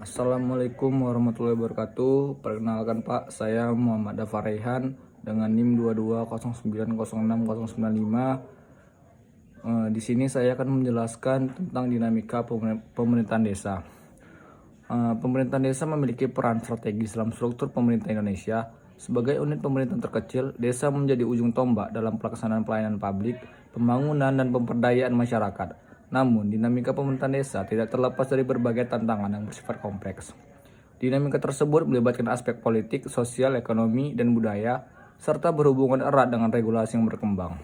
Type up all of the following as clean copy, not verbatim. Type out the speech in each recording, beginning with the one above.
Assalamualaikum warahmatullahi wabarakatuh. Perkenalkan Pak, saya Muhammad Dafar Raihan dengan NIM 22090695. Di sini saya akan menjelaskan tentang dinamika pemerintahan desa. Pemerintahan desa memiliki peran strategis dalam struktur pemerintah Indonesia. Sebagai unit pemerintahan terkecil, desa menjadi ujung tombak dalam pelaksanaan pelayanan publik, pembangunan, dan pemberdayaan masyarakat. Namun, dinamika pemerintahan desa tidak terlepas dari berbagai tantangan yang bersifat kompleks. Dinamika tersebut melibatkan aspek politik, sosial, ekonomi, dan budaya, serta berhubungan erat dengan regulasi yang berkembang.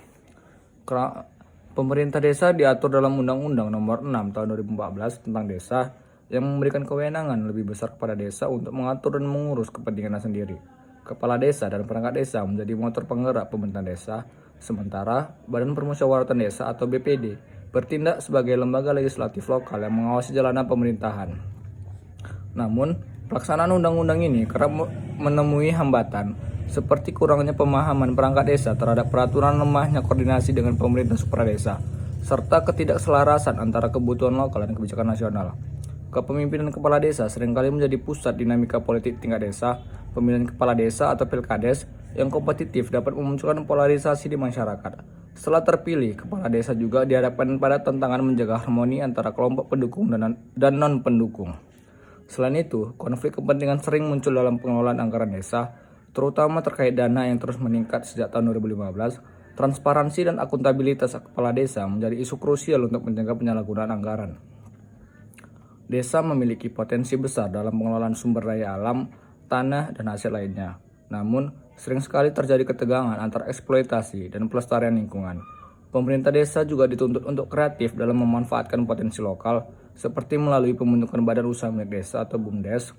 Pemerintah desa diatur dalam Undang-Undang Nomor 6 Tahun 2014 tentang desa, yang memberikan kewenangan lebih besar kepada desa untuk mengatur dan mengurus kepentingannya sendiri. Kepala desa dan perangkat desa menjadi motor penggerak pemerintahan desa, sementara Badan Permusyawaratan Desa atau BPD bertindak sebagai lembaga legislatif lokal yang mengawasi jalanan pemerintahan. Namun, pelaksanaan undang-undang ini kerap menemui hambatan, seperti kurangnya pemahaman perangkat desa terhadap peraturan, lemahnya koordinasi dengan pemerintah supradesa, serta ketidakselarasan antara kebutuhan lokal dan kebijakan nasional. Kepemimpinan kepala desa seringkali menjadi pusat dinamika politik tingkat desa. Pemilihan kepala desa atau pilkades yang kompetitif dapat memunculkan polarisasi di masyarakat. Setelah terpilih, kepala desa juga dihadapkan pada tantangan menjaga harmoni antara kelompok pendukung dan non-pendukung. Selain itu, konflik kepentingan sering muncul dalam pengelolaan anggaran desa, terutama terkait dana yang terus meningkat sejak tahun 2015. Transparansi dan akuntabilitas kepala desa menjadi isu krusial untuk mencegah penyalahgunaan anggaran. Desa memiliki potensi besar dalam pengelolaan sumber daya alam, tanah, dan hasil lainnya. Namun, sering sekali terjadi ketegangan antara eksploitasi dan pelestarian lingkungan. Pemerintah desa juga dituntut untuk kreatif dalam memanfaatkan potensi lokal, seperti melalui pembentukan badan usaha milik desa atau BUMDes.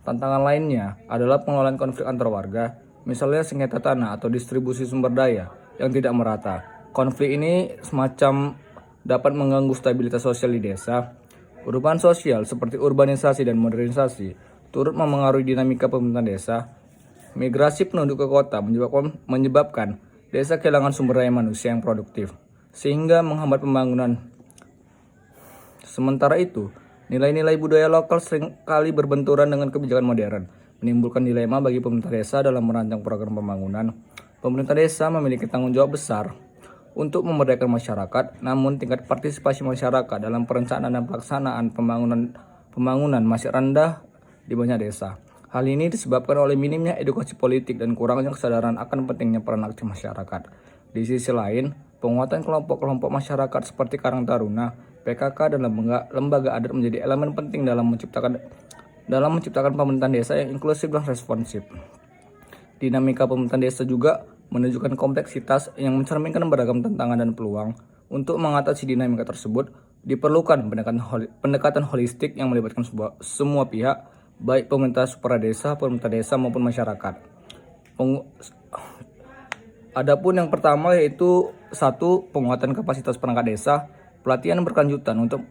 Tantangan lainnya adalah pengelolaan konflik antar warga, misalnya sengketa tanah atau distribusi sumber daya yang tidak merata. Konflik ini semacam dapat mengganggu stabilitas sosial di desa. Perubahan sosial seperti urbanisasi dan modernisasi turut memengaruhi dinamika pemerintahan desa. Migrasi penduduk ke kota menyebabkan desa kehilangan sumber daya manusia yang produktif, sehingga menghambat pembangunan. Sementara itu, nilai-nilai budaya lokal seringkali berbenturan dengan kebijakan modern, menimbulkan dilema bagi pemerintah desa dalam merancang program pembangunan. Pemerintah desa memiliki tanggung jawab besar untuk memberdayakan masyarakat, namun tingkat partisipasi masyarakat dalam perencanaan dan pelaksanaan pembangunan masih rendah di banyak desa. Hal ini disebabkan oleh minimnya edukasi politik dan kurangnya kesadaran akan pentingnya peran aktif masyarakat. Di sisi lain, penguatan kelompok-kelompok masyarakat seperti Karang Taruna, PKK, dan lembaga adat menjadi elemen penting dalam menciptakan pemerintahan desa yang inklusif dan responsif. Dinamika pemerintahan desa juga menunjukkan kompleksitas yang mencerminkan beragam tantangan dan peluang. Untuk mengatasi dinamika tersebut, diperlukan pendekatan holistik yang melibatkan semua pihak, baik pemerintah supradesa, pemerintah desa, maupun masyarakat. Adapun yang pertama yaitu 1. Penguatan kapasitas perangkat desa, pelatihan berkelanjutan untuk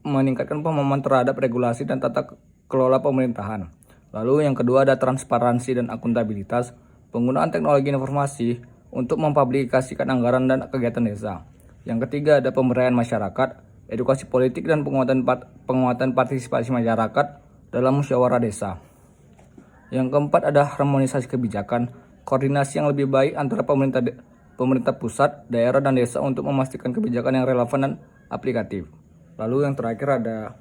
meningkatkan pemahaman terhadap regulasi dan tata kelola pemerintahan. Lalu yang kedua ada transparansi dan akuntabilitas, penggunaan teknologi informasi untuk mempublikasikan anggaran dan kegiatan desa. Yang ketiga ada pemberdayaan masyarakat, edukasi politik, dan penguatan partisipasi masyarakat dalam musyawarah desa. Yang keempat ada harmonisasi kebijakan, koordinasi yang lebih baik antara pemerintah pusat, daerah, dan desa untuk memastikan kebijakan yang relevan dan aplikatif. Lalu yang terakhir ada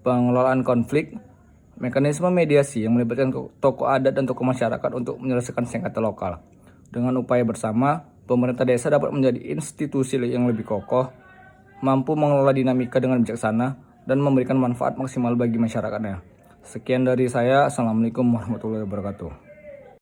pengelolaan konflik, mekanisme mediasi yang melibatkan tokoh adat dan tokoh masyarakat untuk menyelesaikan sengketa lokal. Dengan upaya bersama, pemerintah desa dapat menjadi institusi yang lebih kokoh, mampu mengelola dinamika dengan bijaksana, dan memberikan manfaat maksimal bagi masyarakatnya. Sekian dari saya. Assalamualaikum warahmatullahi wabarakatuh.